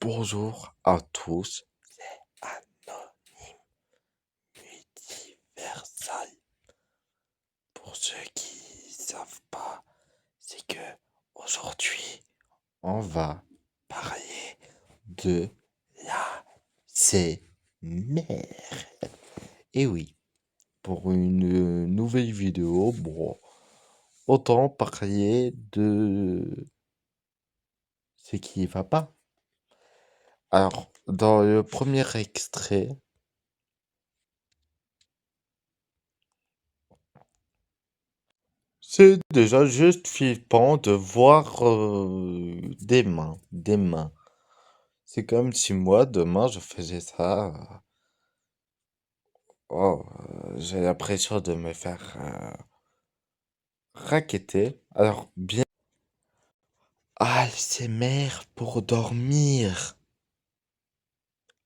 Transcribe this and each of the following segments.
Bonjour à tous, c'est Anonyme Multiversal. Pour ceux qui savent pas, c'est que aujourd'hui, on va parler de la mère. Et oui, pour une nouvelle vidéo, bon, autant parler de ce qui va pas. Alors, dans le premier extrait, c'est déjà juste flippant de voir des mains, des mains. C'est comme si moi, demain, je faisais ça. J'ai l'impression de me faire racketter. Alors, bien. Ah, c'est mère pour dormir.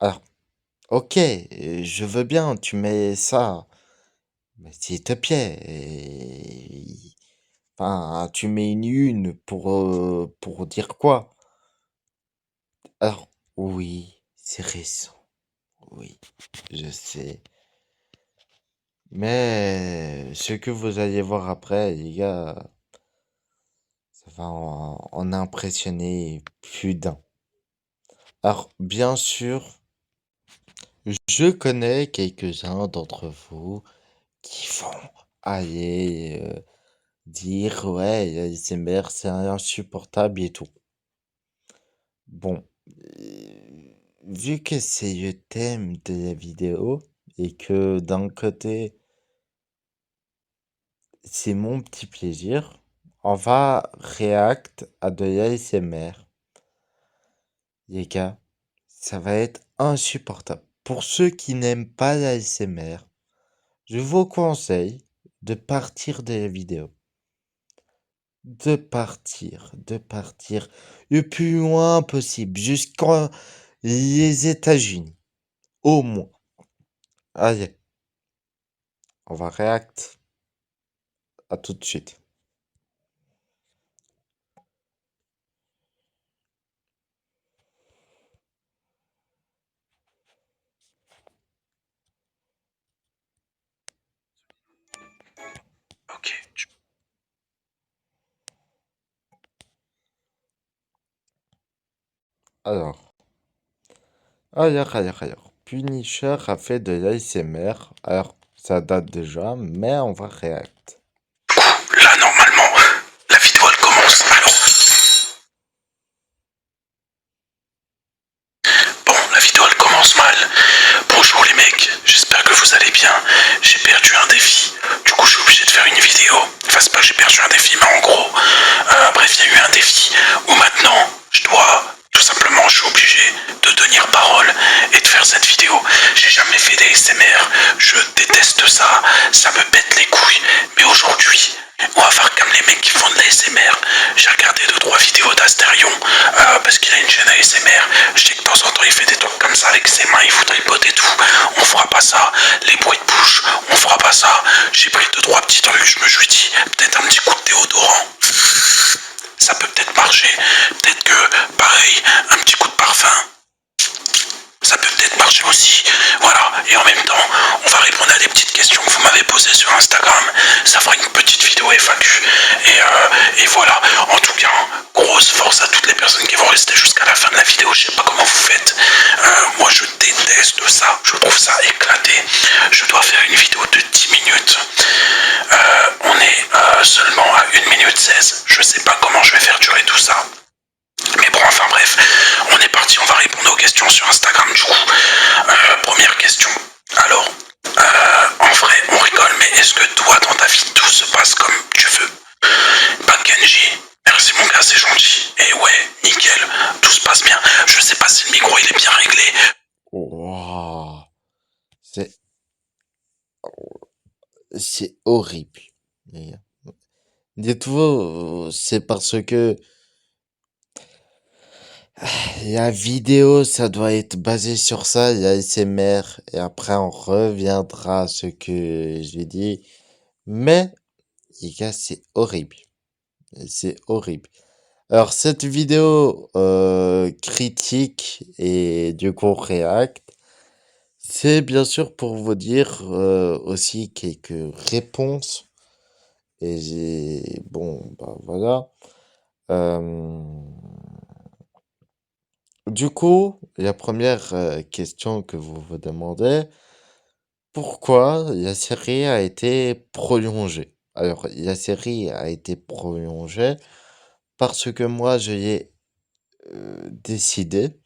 Alors, ok, je veux bien, tu mets ça. Mais s'il te plaît. Enfin, tu mets une pour dire quoi? Alors, oui, c'est récent. Oui, je sais. Mais ce que vous allez voir après, les gars, ça va en impressionner plus d'un. Alors, bien sûr, je connais quelques-uns d'entre vous qui vont aller dire, ouais, l'ASMR, c'est insupportable et tout. Bon, vu que c'est le thème de la vidéo et que d'un côté, c'est mon petit plaisir, on va react à de l'ASMR. Les gars, ça va être insupportable. Pour ceux qui n'aiment pas l'ASMR, je vous conseille de partir de la vidéo. De partir le plus loin possible, jusqu'en les États-Unis, au moins. Allez, on va react. À tout de suite. Ok. Alors. Punisher a fait de l'ASMR. Alors, ça date déjà, mais on va react. Là, normalement, la vidéo elle commence. Alors, bon, la vidéo elle commence mal. Bonjour les mecs, j'espère que vous allez bien. J'ai perdu un défi, du coup je suis obligé de faire une vidéo. Enfin, c'est pas que j'ai perdu un défi, mais en gros, bref, il y a eu un défi où maintenant je dois tout simplement, je suis obligé de tenir parole et de faire cette vidéo. J'ai jamais fait des SMR, je déteste ça, ça me pète les couilles. Mais aujourd'hui, on va faire comme les mecs qui font de l'ASMR. J'ai regardé 2-3 vidéos d'Asterion parce qu'il a une chaîne ASMR. Je sais que de temps en temps il fait des trucs comme ça avec ses mains, il fout tripote et tout. On fera pas ça. Les bruits de bouche, on fera pas ça. J'ai pris 2-3 petits trucs, je me suis dit, peut-être un petit coup de déodorant. Ça peut peut-être marcher. Peut-être que, pareil, un petit coup de parfum. Ça peut peut-être marcher aussi. Voilà. Et en même temps, on va répondre à des petites questions que vous m'avez posées sur Instagram. Ça fera une petite vidéo FAQ. Et voilà. En tout cas, grosse force à toutes les personnes qui vont rester jusqu'à la fin de la vidéo. Je sais pas comment vous faites. Moi, je déteste ça. Je trouve ça éclaté. Je dois faire une vidéo de 10 minutes. On est seulement à 1 minute 16. Je sais pas comment je vais faire durer tout ça. Mais bon, enfin bref, on est parti, on va répondre aux questions sur Instagram du coup. Première question. Alors, en vrai, on rigole, mais est-ce que toi, dans ta vie, tout se passe comme tu veux? Pas Genji, merci mon gars, c'est gentil. Et ouais, nickel, tout se passe bien. Je sais pas si le micro il est bien réglé. Wow. C'est horrible. Les gars. Dites-vous, c'est parce que la vidéo, ça doit être basé sur ça, la SMR, et après on reviendra à ce que j'ai dit. Mais, les gars, c'est horrible. C'est horrible. Alors, cette vidéo critique et du coup react, c'est bien sûr pour vous dire aussi quelques réponses. Et j'ai... Bon, bah voilà. Euh, Du coup, la première question que vous vous demandez, pourquoi la série a été prolongée? Alors, la série a été prolongée parce que moi, j'ai décidé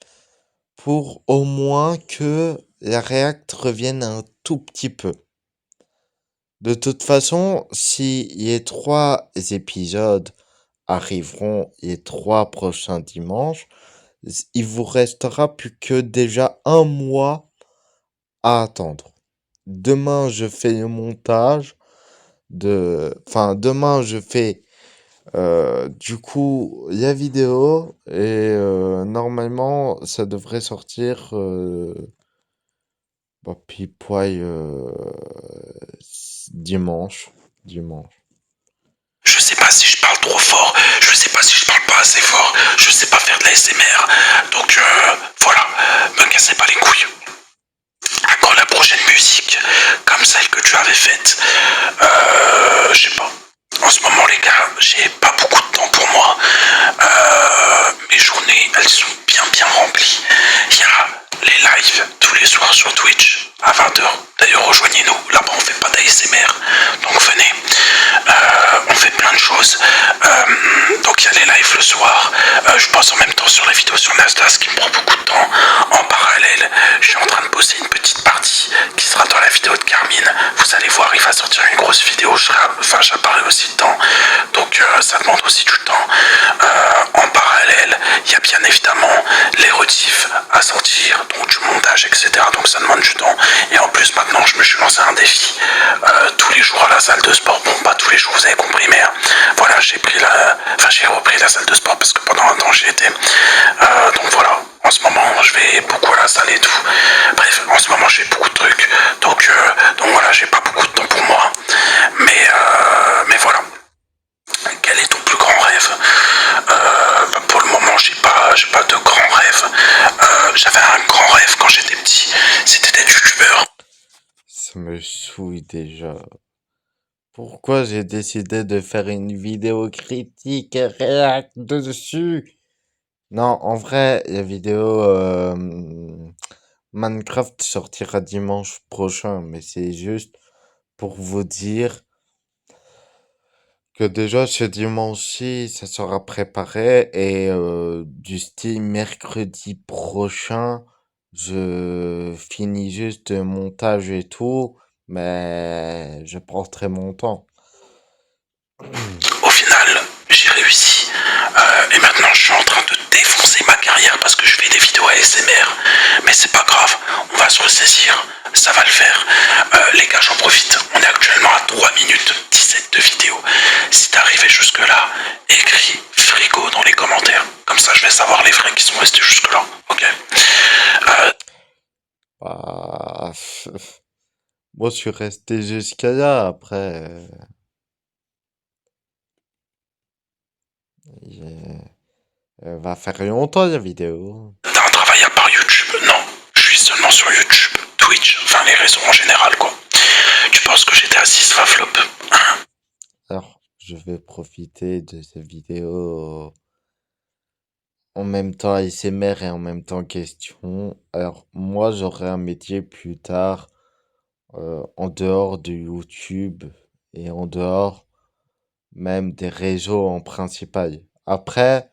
pour au moins que la React revienne un tout petit peu. De toute façon, si les 3 épisodes arriveront les 3 prochains dimanches, il vous restera plus que déjà un mois à attendre. Demain, je fais le montage Enfin, demain, je fais du coup la vidéo et normalement, ça devrait sortir bah, pile poil dimanche. Dimanche. Je sais pas si je parle trop fort, je sais pas si je parle pas assez fort, je sais pas faire de la SMR. Donc voilà, me cassez pas les couilles. Quand la prochaine musique, comme celle que tu avais faite, je sais pas. En ce moment les gars, j'ai pas beaucoup de temps pour moi. Mes journées, elles sont bien remplies. Il y a les lives tous les soirs sur Twitch à 20h. D'ailleurs rejoignez-nous, là-bas on fait pas d'ASMR. Donc venez. On fait plein de choses. Donc il y a les lives le soir. Je passe en même temps sur la vidéo sur Nasdaq, ce qui me prend beaucoup de temps. En parallèle, je suis en train de poster une petite partie qui sera dans la vidéo de Carmine. Vous allez voir, il va sortir une grosse vidéo. J'apparais aussi dedans. Donc ça demande aussi du temps. En parallèle, il y a bien évidemment les rediffs à sortir, donc du montage, etc. Donc ça demande du temps. Et en plus maintenant, je me suis lancé un défi tous les jours à la salle de sport. Bon, pas tous les jours, vous avez compris, mais voilà, j'ai repris la salle de sport parce que pendant un temps j'y étais. Donc voilà, en ce moment je vais beaucoup à la salle et tout. Bref, en ce moment j'ai beaucoup de trucs. Donc voilà, j'ai pas beaucoup de temps pour moi. Mais voilà. Quel est ton plus grand rêve? Pour le moment, j'ai pas de grand rêve. J'avais un grand rêve quand j'étais petit, c'était d'être youtubeur. Ça me saoule déjà. Pourquoi j'ai décidé de faire une vidéo critique et réact dessus? Non, en vrai, la vidéo Minecraft sortira dimanche prochain, mais c'est juste pour vous dire que déjà ce dimanche-ci, ça sera préparé et du style mercredi prochain, je finis juste le montage et tout, mais je prendrai mon temps. Au final, j'ai réussi. Et maintenant, je suis en train de défoncer ma carrière parce que je fais des vidéos ASMR. Mais c'est pas grave, on va se ressaisir. Ça va le faire. Les gars, j'en profite. On est actuellement à 3 minutes 17 de vidéo. Si t'es arrivé jusque-là, écris frigo dans les commentaires. Comme ça, je vais savoir les vrais qui sont restés jusque-là. Ok. Bah, moi, je suis resté jusqu'à là. Après, va faire longtemps la vidéo. T'as un travail à part YouTube? Non. Je suis seulement sur YouTube, Twitch, enfin les réseaux en général, quoi. Tu penses que j'étais à 6 flop? Alors, je vais profiter de cette vidéo en même temps ASMR et en même temps question. Alors, moi, j'aurai un métier plus tard en dehors de YouTube et en dehors même des réseaux en principal. Après,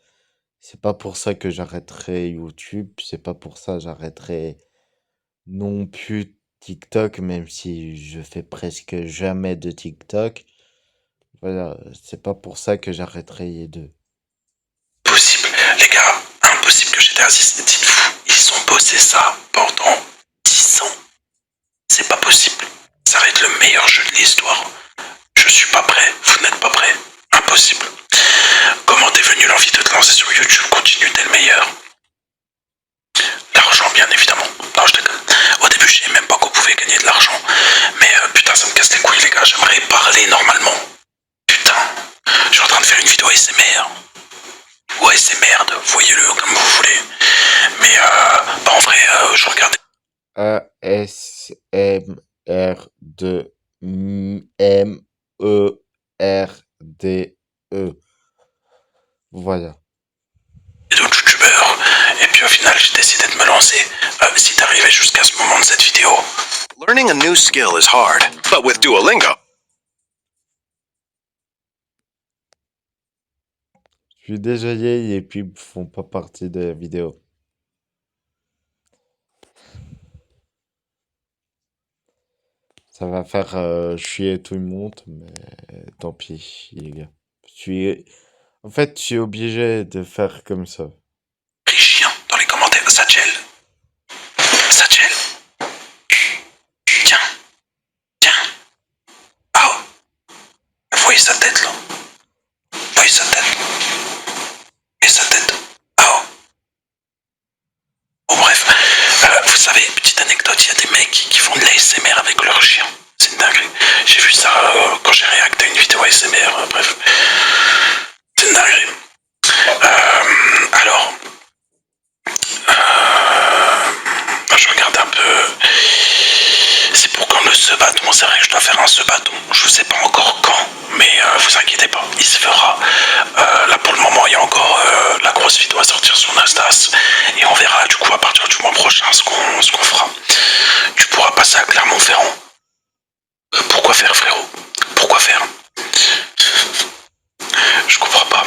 c'est pas pour ça que j'arrêterai YouTube, c'est pas pour ça que j'arrêterai non plus TikTok, même si je fais presque jamais de TikTok. Voilà, c'est pas pour ça que j'arrêterai les deux. Possible. Les gars, impossible que j'étais à 6. Dites-vous, ils ont bossé ça pendant 10 ans. C'est pas possible. Ça va être le meilleur jeu de l'histoire. Je suis pas prêt, vous n'êtes pas prêt. Impossible. Comment t'es venu l'envie de te lancer sur YouTube? Continue, t'es le meilleur. L'argent, bien évidemment. Non, je déconne. Au début, je savais même pas qu'on pouvait gagner de l'argent. Mais putain, ça me casse les couilles, les gars. J'aimerais parler normalement. Putain, je suis en train de faire une vidéo ASMR. Ouais, ASMR, voyez-le comme vous voulez. Mais en vrai, je regardais. ASMR de MERDE. Voilà. D'autres youtubeurs, et puis au final j'ai décidé de me lancer. Si t'arrivais jusqu'à ce moment de cette vidéo. Learning a new skill is hard, but with Duolingo. Je suis déjà vieille et puis font pas partie de la vidéo. Ça va faire chier tout le monde, mais tant pis, les gars. Je suis... En fait, je suis obligé de faire comme ça. Chien dans les commentaires. Satchel. Satchel. Tiens. Tiens. Ah. Vous voyez sa tête là. Vous voyez sa tête. Et sa tête. Ah. Bon bref. Vous savez, petite anecdote, il y a des mecs qui font de l'ASMR avec leur chien. C'est une dinguerie. J'ai vu ça quand j'ai réacté à une vidéo ASMR. Bref. C'est une dinguerie. Alors. Je regarde un peu. C'est pour quand le sebaton. C'est vrai que je dois faire un sebaton. Je sais pas encore quand, mais vous inquiétez pas, il se fera. Là pour le moment, il y a encore la grosse vidéo à sortir sur Nasdaq. Et on verra du coup à partir du mois prochain ce qu'on fera. Tu pourras passer à Clermont-Ferrand. Pourquoi faire, frérot? Pourquoi faire? Je comprends pas.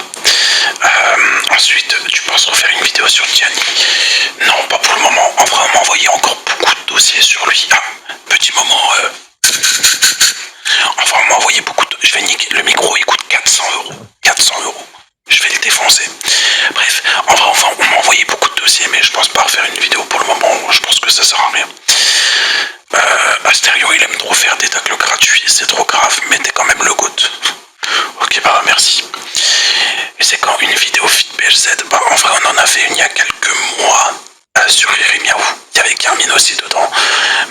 Ensuite, tu penses refaire une vidéo sur Gianni? Non, pas pour le moment. On va m'envoyer encore beaucoup de dossiers sur lui. Ah, petit moment. On va m'envoyer beaucoup de... Je vais niquer. Le micro, il coûte 400 euros. 400 euros. Je vais le défoncer. Bref, on va m'envoyer beaucoup de dossiers, mais je pense pas refaire une vidéo pour le moment. Je pense que ça sert à rien. Astério, il aime trop faire des tacles gratuits. C'est trop grave, mais t'es quand même le goût. Ok, bah merci. Et c'est quand une vidéo Fit BLZ, bah en vrai on en a fait une il y a quelques mois sur Riri Miaou. Il y avait Carmine aussi dedans.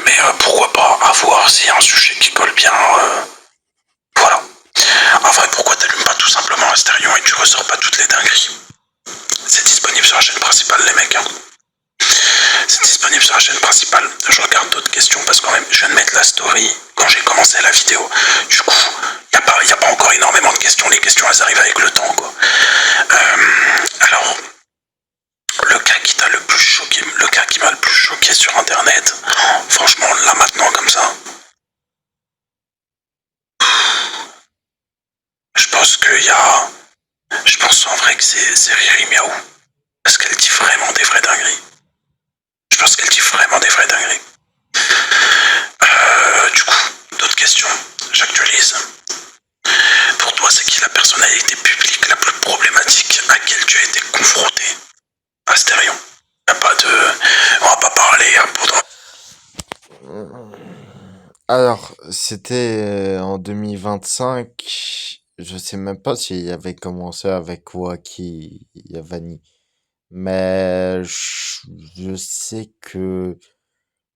Mais pourquoi pas, à voir s'il y a un sujet qui colle bien. Voilà. En vrai, pourquoi t'allumes pas tout simplement Asterion et tu ressors pas toutes les dingueries? C'est disponible sur la chaîne principale les mecs. Hein. C'est disponible sur la chaîne principale. Je regarde d'autres questions parce que quand même je viens de mettre la story quand j'ai commencé la vidéo. Du coup, il n'y a pas encore énormément de questions. Les questions elles arrivent avec le temps quoi. Alors, le cas qui t'a le plus choqué, le cas qui m'a le plus choqué sur internet, franchement là maintenant comme ça. Je pense qu'il y a. Je pense en vrai que c'est Riri Miaou. Parce qu'elle dit vraiment des vraies dingueries. Je pense qu'elle dit vraiment des vraies dingueries. Du coup, d'autres questions. J'actualise. Pour toi, c'est qui la personnalité publique la plus problématique à laquelle tu as été confronté? Astérion. Y a pas de... On va pas parler à poudre. Alors, c'était en 2025. Je sais même pas s'il avait commencé avec Waki Yavani. Mais je sais que,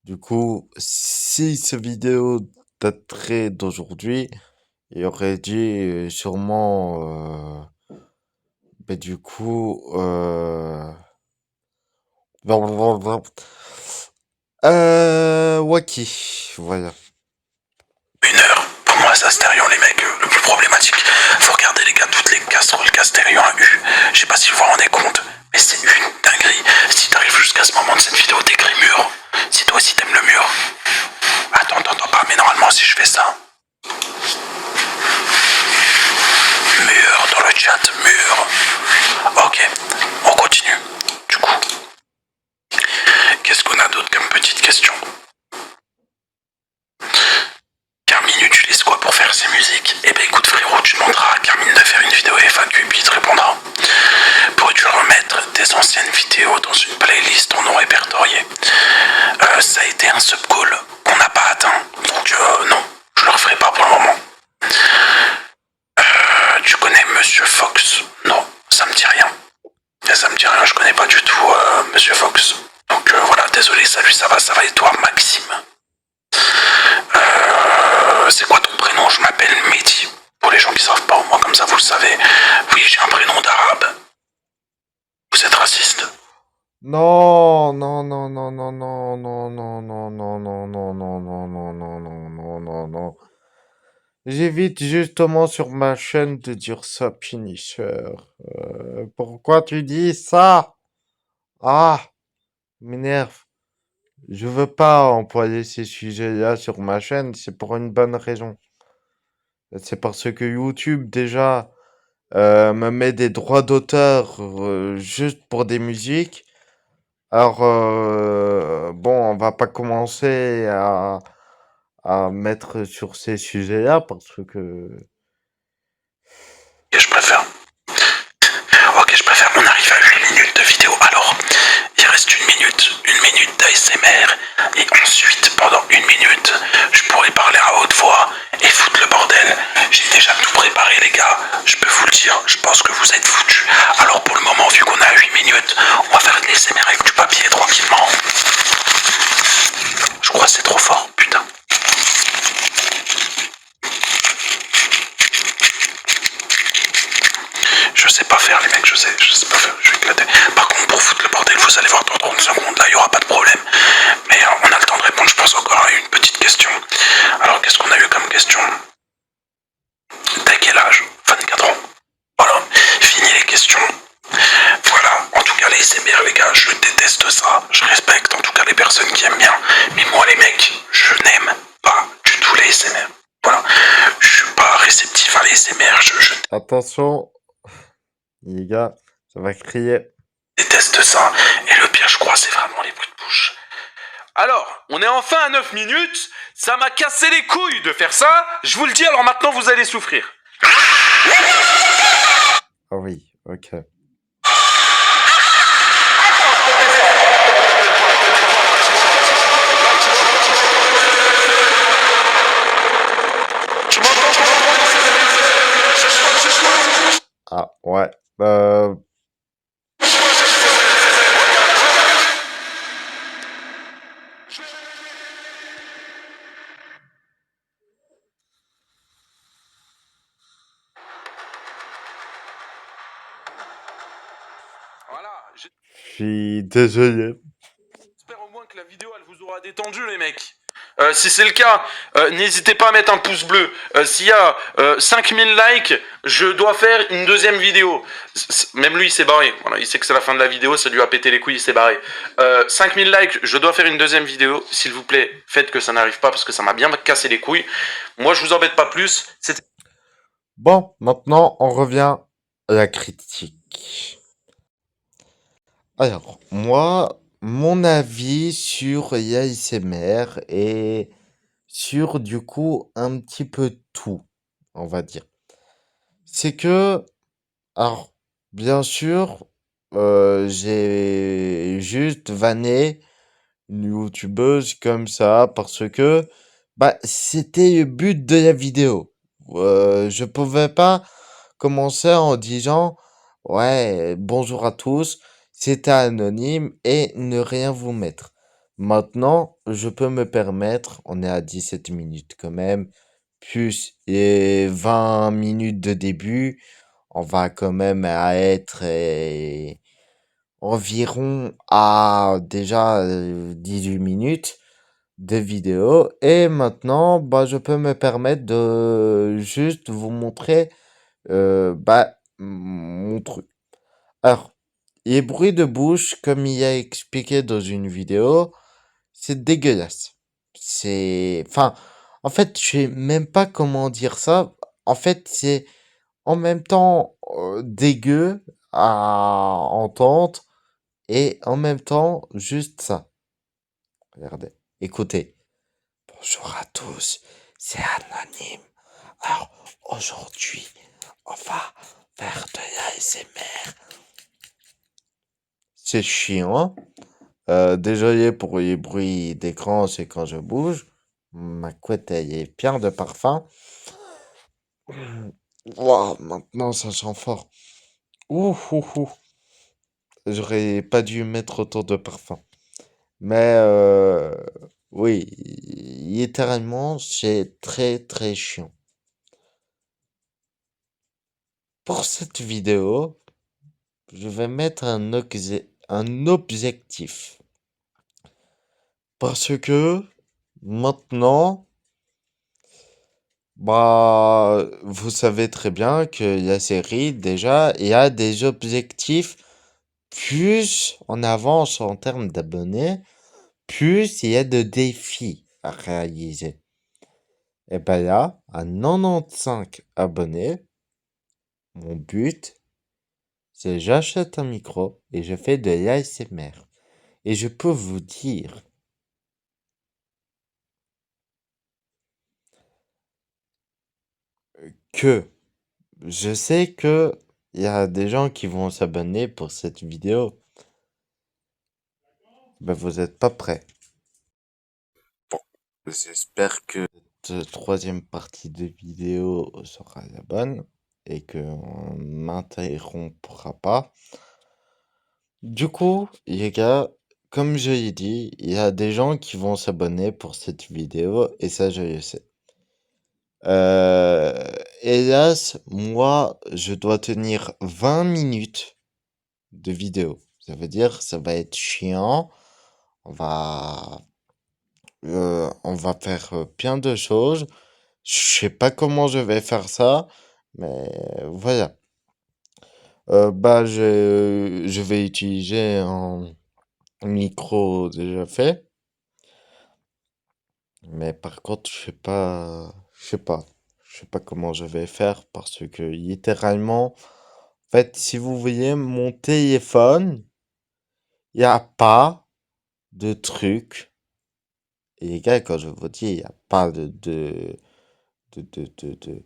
du coup, si cette vidéo daterait d'aujourd'hui, il aurait dit sûrement, du coup, Waki, voilà. Une heure. Pour moi, c'est Astérion, les mecs, le plus problématique. Faut regarder, les gars, toutes les casseroles qu'Astérion a eues. Je sais pas si vous vous rendez compte, mais c'est une dinguerie. Si t'arrives jusqu'à ce moment de cette vidéo, t'écris mur. Si toi aussi t'aimes le mur. Attends pas, mais normalement, si je fais ça. Mur dans le chat, mur. Ok, on continue. Du coup, qu'est-ce qu'on a d'autre comme petite question? Carmine utilise quoi pour faire ses musiques? Eh ben écoute frérot, tu demanderas à Carmine de faire une vidéo FAQ puis il te répondra. Pourrais-tu remettre tes anciennes vidéos dans une playlist en non répertoriée? Ça a été un sub-goal qu'on n'a pas atteint, donc non, je le referai pas pour le moment. Tu connais Monsieur Fox? Non, ça me dit rien. Ça me dit rien, je connais pas du tout Monsieur Fox. Donc voilà, désolé, salut, ça va et toi Maxime? C'est quoi ton prénom? Je m'appelle Mehdi. Pour les gens qui savent pas, au moins comme ça vous le savez. Oui, j'ai un prénom d'arabe. Vous êtes raciste. Non, non, non, non, non, non, non, non, non, non, non, non, non, non, non, non, non, non, non, non. J'évite justement sur ma chaîne de dire ça, Punisher. Pourquoi tu dis ça? Ah, m'énerve. Je veux pas employer ces sujets-là sur ma chaîne, c'est pour une bonne raison. C'est parce que YouTube déjà me met des droits d'auteur juste pour des musiques. Alors bon, on va pas commencer à mettre sur ces sujets-là parce que Et je préfère. Ok, je préfère. On arrive à 8 minutes de vidéo. Alors, il reste une minute d'ASMR. Et ensuite, pendant une minute, je pourrais parler à haute voix et foutre le bordel. J'ai déjà tout préparé, les gars. Je peux vous le dire, je pense que vous êtes foutus. Alors, pour le moment, vu qu'on a 8 minutes, on va faire de l'ASMR avec du papier tranquillement. Je crois que c'est trop fort, putain. Je sais pas faire, les mecs, je sais pas faire, je vais éclater. Par contre, pour foutre le bordel, vous allez voir dans 30 secondes, là, il y aura pas de problème. Mais on a le temps de répondre, je pense encore à une petite question. Alors, qu'est-ce qu'on a eu comme question? T'as quel âge? 24 ans. Voilà, fini les questions. Voilà, en tout cas, les SMR, les gars, je déteste ça. Je respecte en tout cas les personnes qui aiment bien. Mais moi, les mecs, je n'aime pas du tout les SMR. Voilà, je suis pas réceptif à les SMR, je attention, les gars, ça va crier. déteste ça. Et le pire, je crois, c'est vraiment les bruits de bouche. Alors, on est enfin à 9 minutes. Ça m'a cassé les couilles de faire ça. Je vous le dis, alors maintenant, vous allez souffrir. Ah oui, ok. Ah ouais. Voilà, Je suis désolé. j'espère au moins que la vidéo, elle vous aura détendu, les mecs. Si c'est le cas, n'hésitez pas à mettre un pouce bleu. S'il y a 5000 likes, je dois faire une deuxième vidéo. Même lui, il s'est barré. Voilà, il sait que c'est la fin de la vidéo, ça lui a pété les couilles, il s'est barré. 5000 likes, je dois faire une deuxième vidéo. S'il vous plaît, faites que ça n'arrive pas parce que ça m'a bien cassé les couilles. Moi, je vous embête pas plus. C'était... Bon, maintenant, on revient à la critique. Alors, moi, mon avis sur l'ASMR est sur, du coup, un petit peu tout, on va dire. C'est que, alors, bien sûr, j'ai juste vanné une youtubeuse comme ça parce que, bah, c'était le but de la vidéo. Je pouvais pas commencer en disant, ouais, bonjour à tous, c'était anonyme et ne rien vous mettre. Maintenant, je peux me permettre, on est à 17 minutes quand même, plus les 20 minutes de début, on va quand même à être environ à déjà 18 minutes de vidéo. Et maintenant, bah, je peux me permettre de juste vous montrer bah, mon truc. Alors, les bruits de bouche, comme il a expliqué dans une vidéo, c'est dégueulasse. C'est... Enfin, en fait, je sais même pas comment dire ça. En fait, c'est en même temps dégueu à entendre et en même temps juste ça. Regardez, écoutez. Bonjour à tous, c'est Anonyme. Alors, aujourd'hui, on va faire de l'ASMR. C'est chiant. Désolé pour les bruits d'écran, c'est quand je bouge. Ma couette, elle est pleine de parfum. Wow, maintenant, ça sent fort. Ouh, ouh, ouh. J'aurais pas dû mettre autant de parfum. Mais, oui, littéralement, c'est très, très chiant. Pour cette vidéo, je vais mettre un objectif. Parce que maintenant, bah, vous savez très bien que la série, déjà, il y a des objectifs plus on avance en termes d'abonnés, plus il y a de défis à réaliser. Et ben là, à 95 abonnés, mon but, c'est j'achète un micro et je fais de l'ASMR. Et je peux vous dire que je sais que il y a des gens qui vont s'abonner pour cette vidéo. Ben vous êtes pas prêts. Bon, j'espère que cette troisième partie de vidéo sera la bonne et qu'on m'interrompra pas. Du coup, les gars, comme je l'ai dit, il y a des gens qui vont s'abonner pour cette vidéo et ça, je le sais. Hélas, moi, je dois tenir 20 minutes de vidéo. Ça veut dire, ça va être chiant. On va, on va faire plein de choses. Je sais pas comment je vais faire ça, mais voilà. Bah, je vais utiliser un micro déjà fait. Mais par contre, je sais pas comment je vais faire parce que littéralement, en fait, si vous voyez mon téléphone, il n'y a pas de truc. Et les gars, quand je vous dis, il n'y a pas de, de, de, de- de-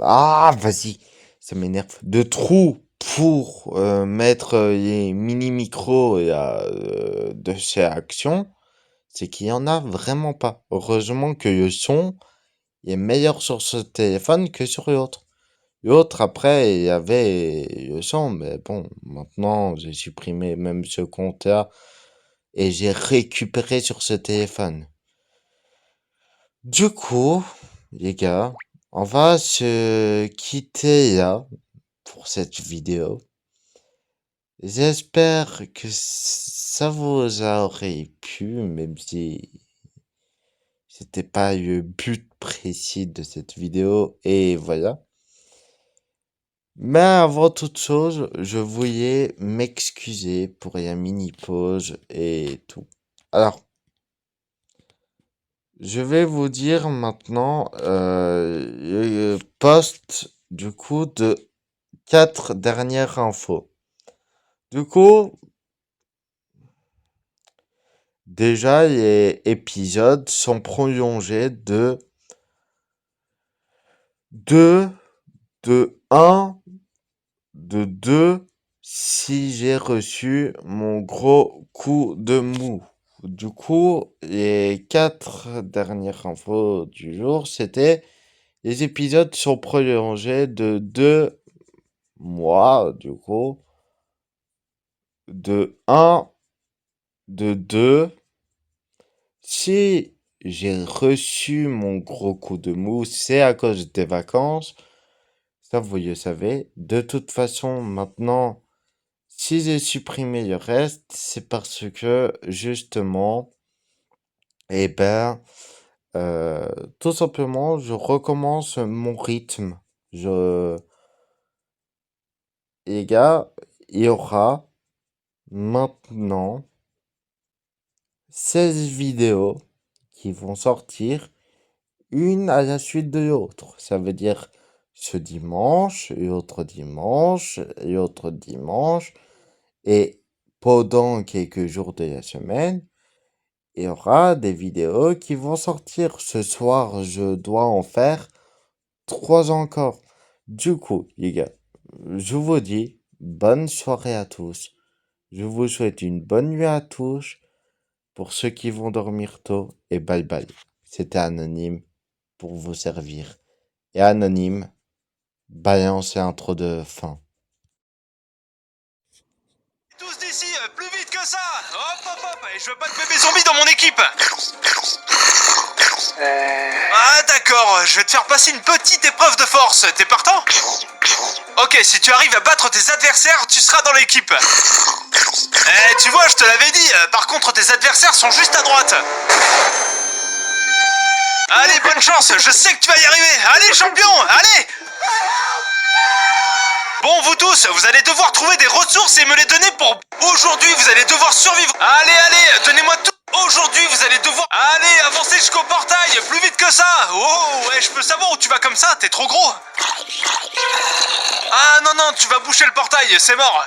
ah, vas-y, ça m'énerve. De trou pour mettre les mini-micros de chez Action, c'est qu'il y en a vraiment pas. Heureusement que le son est meilleur sur ce téléphone que sur l'autre. L'autre, après, il y avait le son, mais bon, maintenant, j'ai supprimé même ce compte-là et j'ai récupéré sur ce téléphone. Du coup, les gars, on va se quitter là pour cette vidéo. J'espère que ça vous aurait plu, même si c'était pas le but précis de cette vidéo, et voilà. Mais avant toute chose, je voulais m'excuser pour la mini-pause et tout. Alors, je vais vous dire maintenant le post du coup de 4 dernières infos. Du coup, déjà les épisodes sont prolongés de, de un de 2 si j'ai reçu mon gros coup de mou. Du coup, les 4 dernières infos du jour, c'était les épisodes sont prolongés de 2 mois, du coup, de un de 2 si j'ai reçu mon gros coup de mou, c'est à cause des vacances. Ça, vous le savez. De toute façon, maintenant, si j'ai supprimé le reste, c'est parce que justement, eh ben, euh, tout simplement, je recommence mon rythme. Je, les gars, il y aura maintenant 16 vidéos qui vont sortir, une à la suite de l'autre. Ça veut dire ce dimanche, et autre dimanche, et autre dimanche, et pendant quelques jours de la semaine, il y aura des vidéos qui vont sortir. Ce soir, je dois en faire 3 encore. Du coup, les gars, je vous dis bonne soirée à tous. Je vous souhaite une bonne nuit à tous. Pour ceux qui vont dormir tôt, et bye bye. C'était Anonyme pour vous servir. Et Anonyme, balance l'intro de fin. Tous d'ici, plus vite que ça. Hop, hop, hop. Et je veux pas de bébé zombie dans mon équipe. Ah d'accord, je vais te faire passer une petite épreuve de force. T'es partant? Ok, si tu arrives à battre tes adversaires, tu seras dans l'équipe. Eh, tu vois, je te l'avais dit. Par contre, tes adversaires sont juste à droite. Allez, bonne chance, je sais que tu vas y arriver. Allez, champion, allez. Bon, vous tous, vous allez devoir trouver des ressources et me les donner pour... Aujourd'hui, vous allez devoir survivre. Allez, allez, donnez-moi tout. Aujourd'hui, vous allez devoir... Allez, avancez jusqu'au portail, plus vite que ça. Oh, ouais, je peux savoir où tu vas comme ça, t'es trop gros. Ah non, non, tu vas boucher le portail, c'est mort.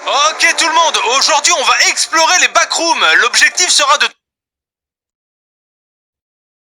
Ok tout le monde, aujourd'hui on va explorer les backrooms. L'objectif sera de